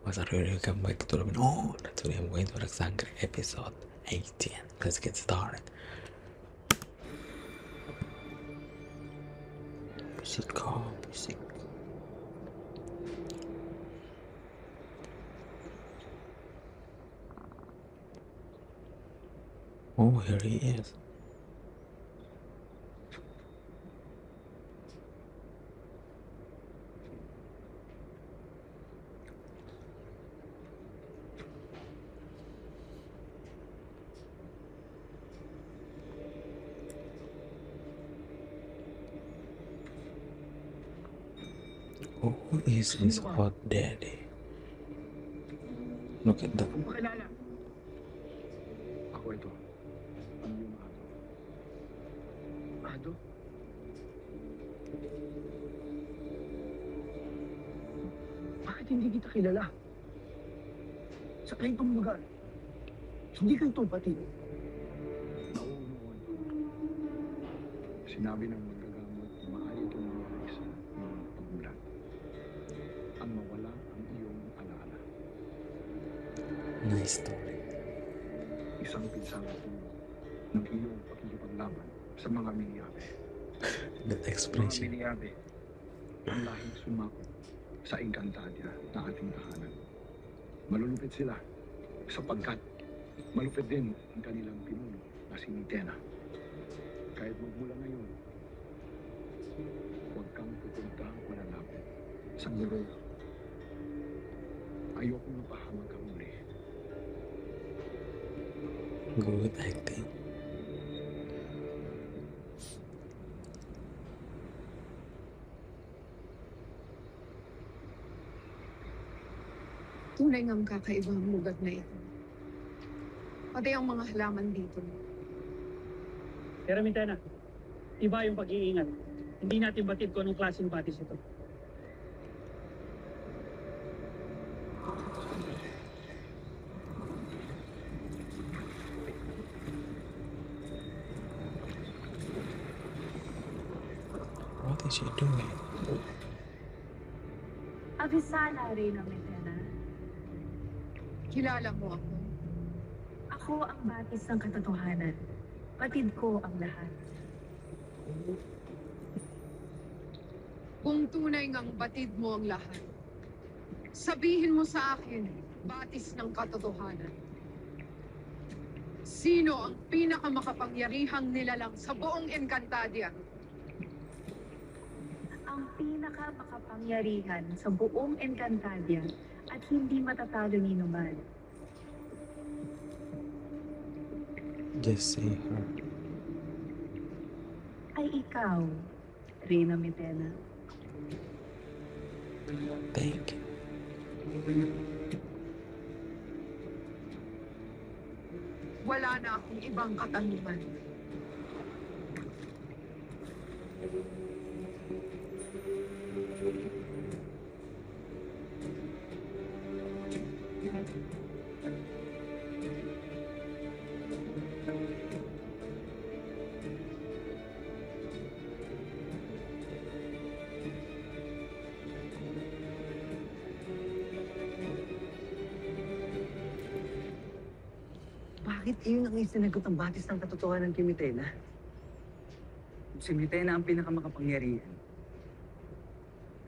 Was a really welcome back to the no. Today I'm going to Alexander episode 18. Let's get started. Music call, music. Oh, here he is. Who is this hot daddy? Look at that. Pakilala. Ako ito. Ano yung Ado? Ado? Bakit hindi kita kilala? Sa kayong lugar. Hindi kayo tumpatid. Nauunuan ko. Sinabi ng magagamot na maaari itong nangyari sa iyong pagmulat. Ang mawala ang iyong alaala. Nice story. Isang pinsala tulong ng iyong pakikipaglaban sa mga miniabe. That Mga expression. miniabe, ang lahing sumakot sa Encantadia na ating tahanan. Malulupit sila sapagkat malupit din ang kanilang pinuno na si Mitena. Kahit magmula ngayon, huwag kang pupunta manalapit sa guro. Ayokong mapahamak ka muli. Good acting. Tunay ngang kakaibang lugar na ito. Pati ang mga halaman dito. Pero Mitena, iba yung pag-iingat. Hindi natin batid kung anong klaseng batis ito. What is she doing? Avisala, Reyna Mitena. Kilala mo ako. Ako ang batis ng katotohanan. Batid ko ang lahat. Kung tunay ngang batid mo ang lahat, sabihin mo sa akin, batis ng katotohanan. Sino ang pinakamakapangyarihang nilalang sa buong Encantadia? Ang pinakamakapangyarihan sa buong Encantadia at hindi matatalo ni Numan. Just say her. Ay ikaw, Reyna Mitena. Thank you. Wala na akong ibang katanungan. Bakit iyon ang isinagot ang batis ng katotohanan kay Mitena? Kung si Mitena ang pinakamakapangyarihan,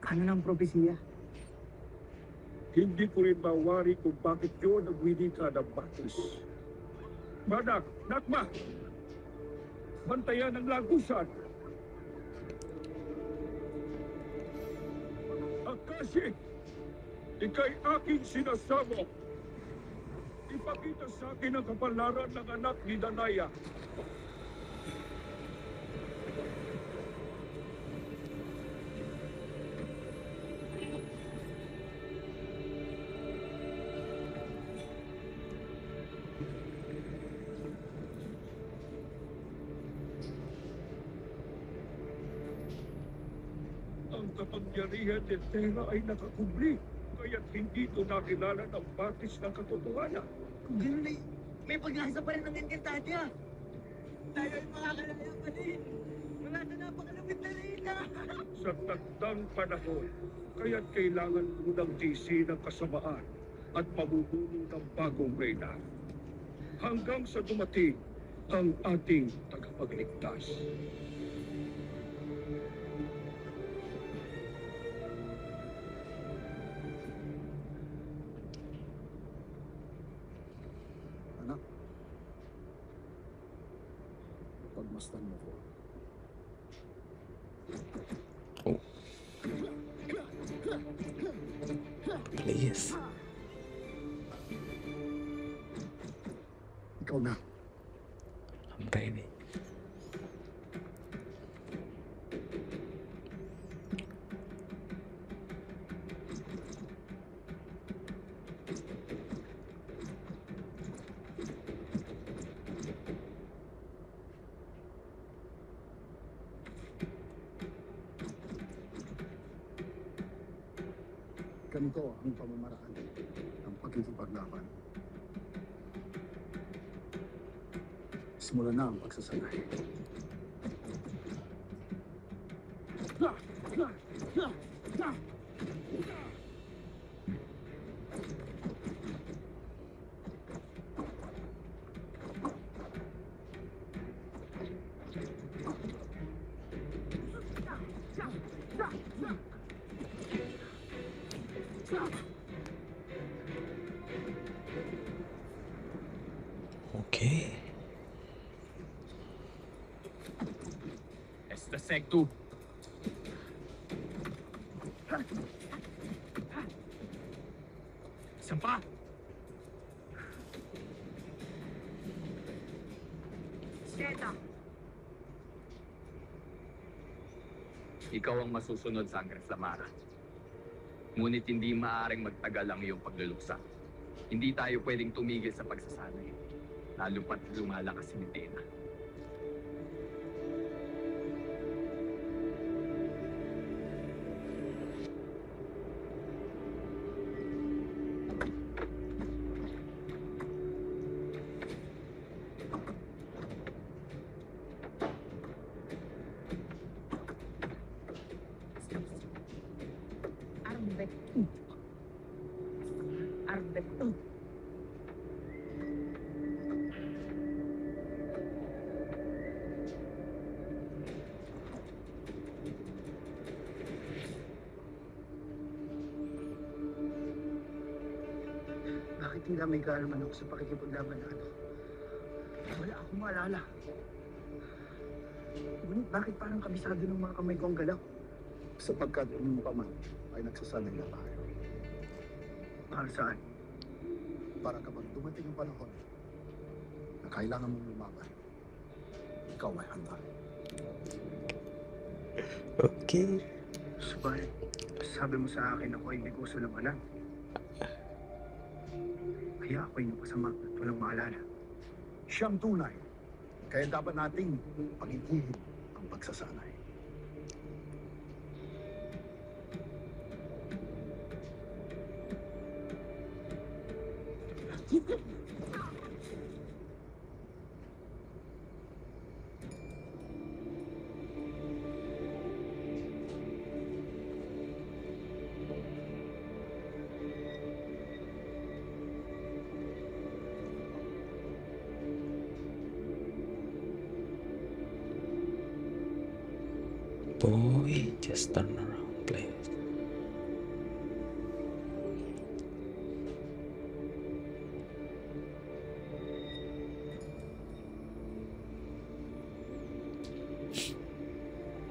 ano ng propesiya? Hindi ko rin mawari kung bakit yun ang winika ng batis. Manak, Nakma! Bantayan ang lagusan! Akashi! Ika'y aking sinasamo! Ipakita sa akin ang kapalaran ng anak ni Danaya. Ang kapangyarihan ni Terra ay nakakubli, kaya't hindi ito nakilala ng batis ng katotohanan. Kung gano'n ay may pag-asa pa rin ng Encantadia. Tayo ay makakalaya pa din. Wala na napakalapit na Reyna. Sa takdang panahon, kaya't kailangan unang tisi ng kasamaan at mamumuno ng bagong reyna. Hanggang sa dumating ang ating tagapagligtas. Anak, pagmasdan mo ko. Please. Ikaw na. I'm ready. Ganito ang pamamaraan ng pagkikipaglaban. Simula na ang pagsasanay. Okay. Esta secto. Isang pa. Zeta, Ikaw ang masusunod sa Sangre Flamara. Ngunit hindi maaaring magtagal ang iyong pagluluksa. Hindi tayo pwedeng tumigil sa pagsasanay. Lalo pat lumalakas si Mitena. Arbet. Arbet. Bakit tila may kaalaman ako sa pakikipaglaban na ano? Wala akong maalala. Ngunit bakit parang kabisado ng mga kamay ko ang galaw? Sapagkat uming pa man ay nagsasanay na tayo. Para saan? Para kapag dumating ang panahon na kailangan mong lumaban, ikaw ay handa. Okay. Subalit, sabi mo sa akin ako ay may gusto labanan. Kaya ako'y napasama at walang maalala. Siyang tunay, kaya dapat nating pag-ipuhin ang pagsasanay. Boy, just turn around, please.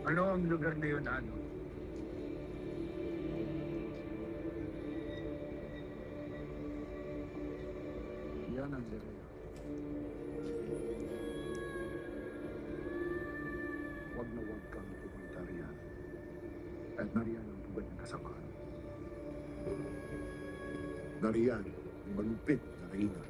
Ano ang lugar na yun, ano? Yan ang Lerea. Huwag na huwag kang pumunta riyan. At nariyan ang tubad ng kasamaan. Nariyan ang malupit na reyna.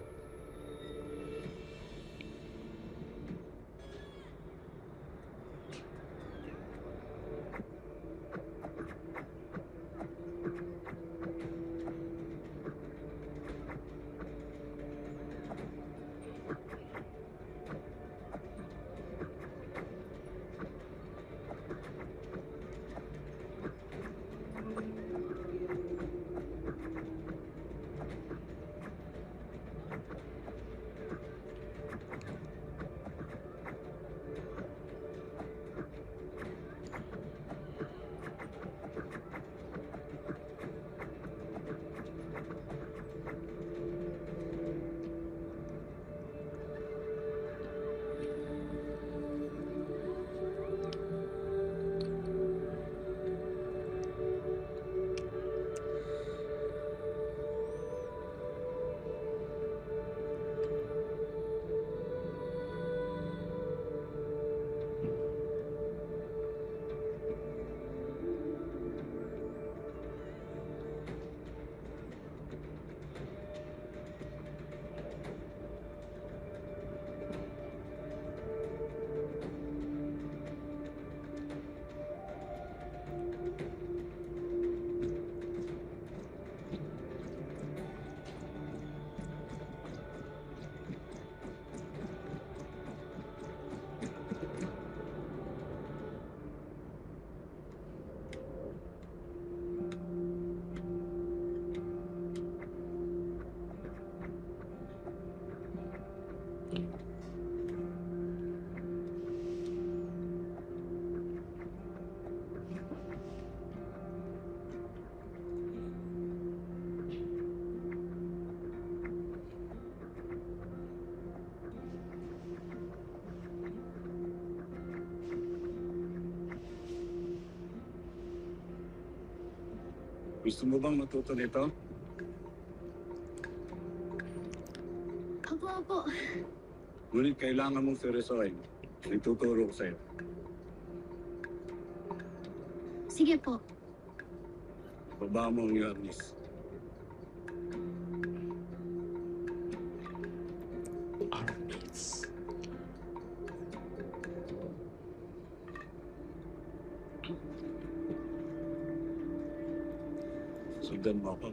Gusto mo bang matuto nito? Opo. Ngunit kailangan mong seryosohin. Ituturo ko sa'yo. Sige po. Baba mo ang yarnis. Armies. Sundan mo ako.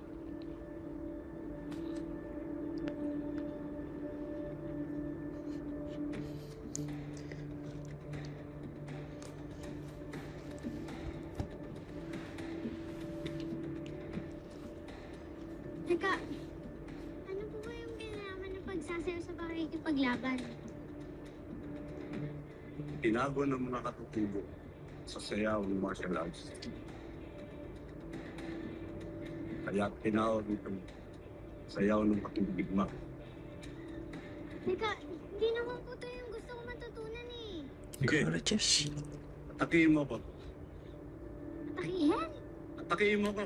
Teka, ano po ba yung kinalaman ng pagsasayaw sa pakikipaglaban? Tinago ng mga katutubo sa sayaw ng martial arts. Kaya tinawag itong sayaw ng pakibigma. Teka, hindi naman po ito yung gusto ko matutunan eh. Sige, Courageous. atakihin mo ko. Atakihin? Atakihin mo ko.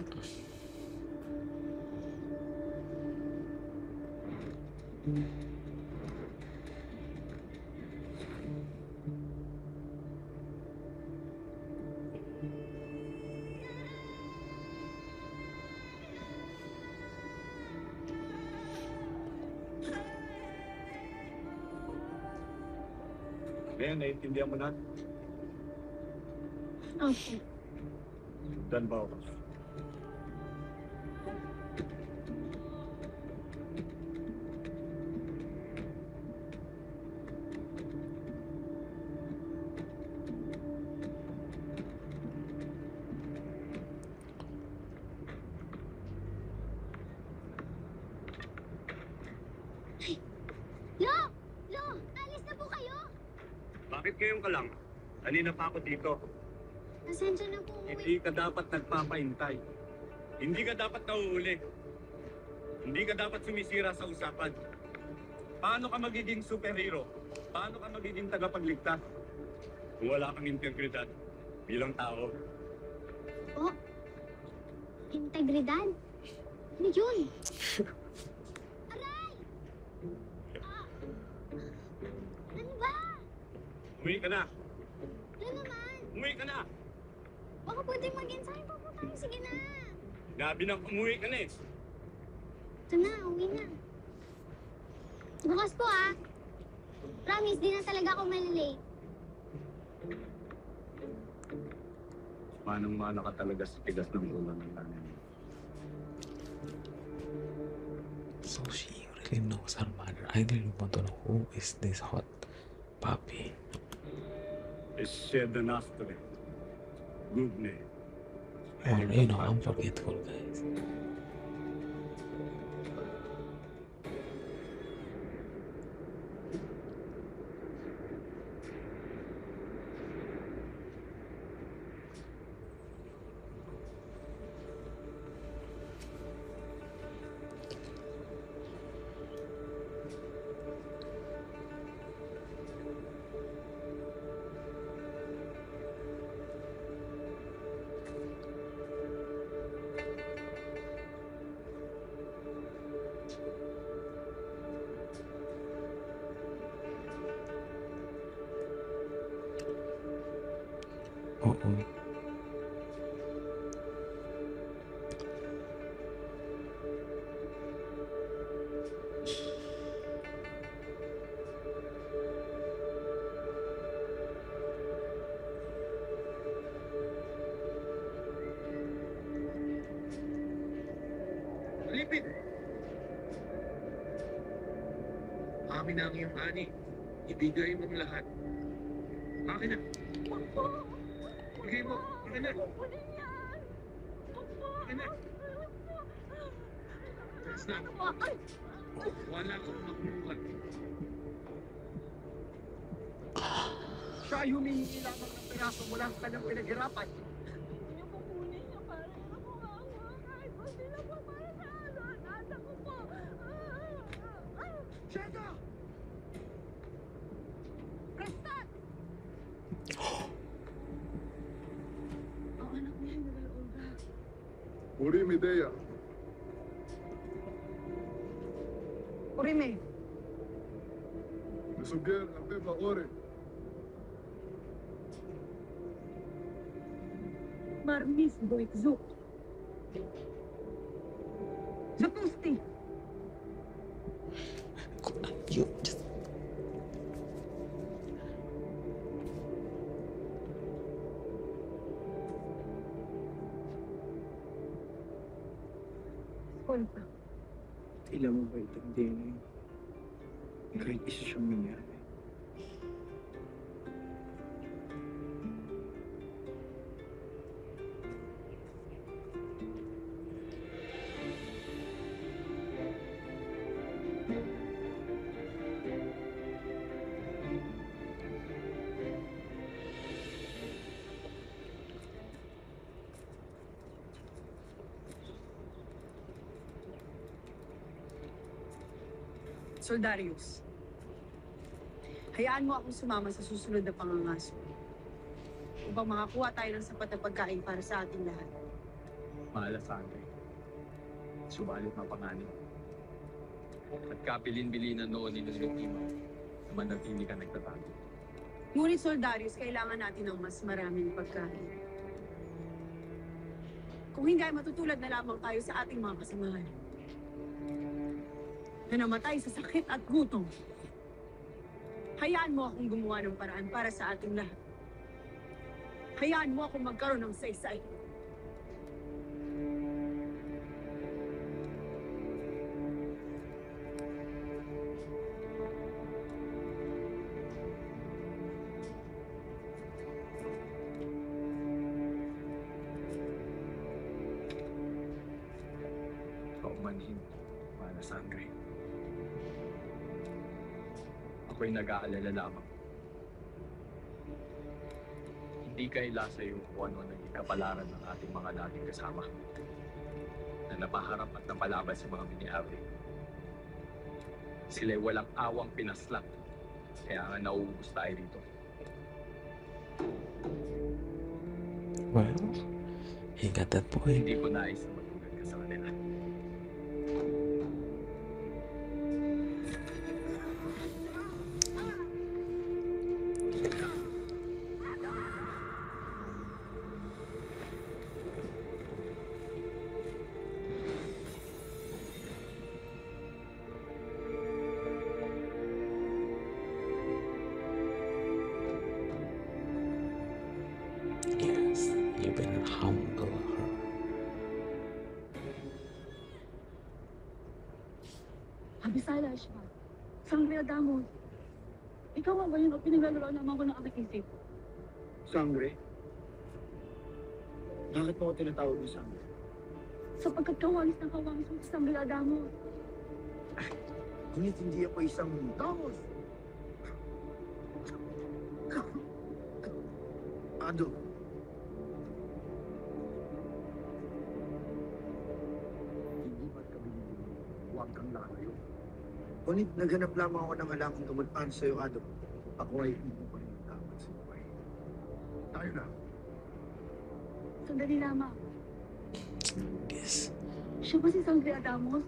Ngayon, naiintindihan mo na? Okay. Sundan ba ako? Lo! Alis na po kayo! Bakit ngayon ka lang? Kanina pa ako dito. Pasensya na po. Hindi ka dapat nagpapaintay. Hindi ka dapat nauuli. Hindi ka dapat sumisira sa usapan. Paano ka magiging superhero? Paano ka magiging tagapagligtas? Kung wala kang integridad bilang tao. Oh, integridad? Ano yun? Aray! Ano ba? Umuwi ka na! Ano naman? Umuwi ka na! Baka pwedeng mag-ensayo pa po tayo. Sige na. Nabi nang umuwi ka na eh. Ito na, uwi na. Bukas po ah. Promise, di na talaga ako malilate. Manang-mana ka talaga sa tigas ng ulan ng nanay mo. So she really knows her mother. I really want to know who is this hot puppy. Esce de Nastre. Gubne. Or, you know, unforgettable, guys. Uh-oh. Lipid! Amin na ang iyong ani. Ibigay mo ang lahat. Akin na. Ibigay mo. Akin na. Akin na. Taas na. Wala kang makuha. Siya ay humihingi lamang ng piraso mula sa kanyang pinaghirapan. Sheta! Prestat! Ang anak niya, General Olga. Uri Medea. Urime, Mesuger Anteba Ore. Marmis Boikzuk. Zapusti, You just Kulpa. Tila mo ba itong DNA? Kahit isa siyang nangyari. Soldarius, hayaan mo akong sumama sa susunod na pangangaso upang makakuha tayo ng sapat na pagkain para sa ating lahat. Mahala sa akin. Subalit mapanganib. At kapilin-bilinan noon ni Nunukima na manatili ka nagtatago. Ngunit Soldarius, kailangan natin ng mas maraming pagkain. Kung hindi ay matutulad na lamang tayo sa ating mga kasamahan na namatay sa sakit at gutom. Hayaan mo akong gumawa ng paraan para sa ating lahat. Hayaan mo akong magkaroon ng saysay. Paumanhin, Mana Sangre. Ako'y nag-aalala lamang. Hindi kay lasayo kung ano naging kapalaran ng ating mga dating kasama na napaharap at napalaban sa mga miniabre. Sila'y walang awang pinaslak, kaya nga nauubos tayo rito. well, he got that point. Hindi ko nais na matulad ka sa kanila. Yes, you better humble her. Abisala siya. Sangre Adamos. Ikaw nga ba yun o pinaglalaro naman ko ng aking isip? Sangre? Bakit mo ako tinatawag ng sangre? Sapagkat kawangis ng kawangis mo sa Sangre Adamos. Ngunit hindi ako isang Damos! Ado. Hindi ba't kami huwag kang lalayo? Ngunit naghanap lamang ako ng halamang gamot para sa'yo, Ado. Ako ay hindi pa rin dapat sa buhay. Tayo na. Sandali lamang. Yes. Siya ba si Sangre Adamos?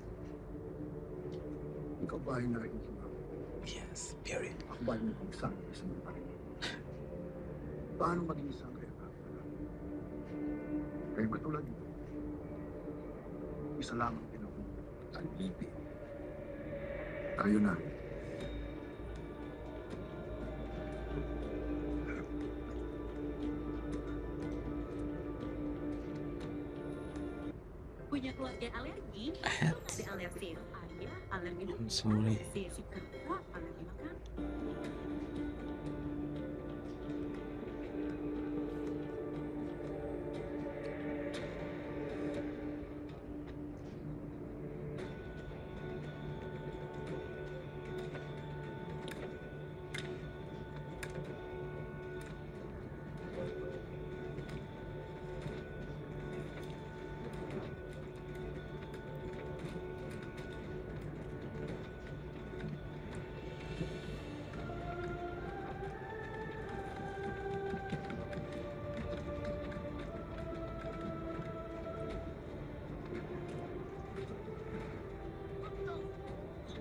Ikaw ba ay nakikinig? Yes, period. Ako ba ay nakikinig sa mga tayo? Paano maging isang kaya ka? Kaya katulad nito, isa lamang pinakong ang ibig. Tayo na. Punya keluarga alergi? Ada alergi air, alergi I'm sorry. alergi suka, alergi makan.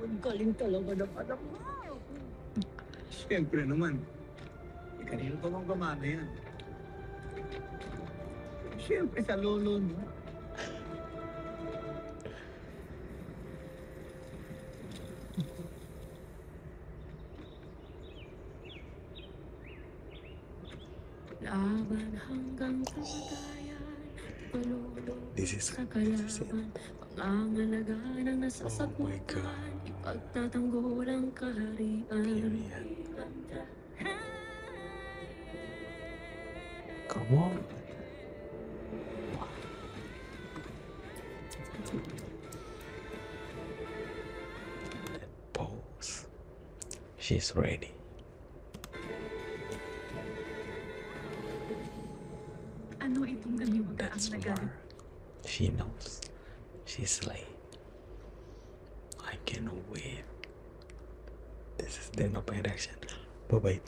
Ang galing talaga ng anak mo. Siyempre naman. Kanino pa bang gumana yan? Siyempre sa lolo mo. Laban hanggang kamatayan, palulog This is sa it. kalaban, pangangalagaan ang Oh my nasasakupan, God. ipagtatanggol ang kaharian. Period. Come on. That pose. She's ready. Ano itong naliwagaang That's na galit? more. She knows. She's like, I can win. This is the no direction. Bye bye.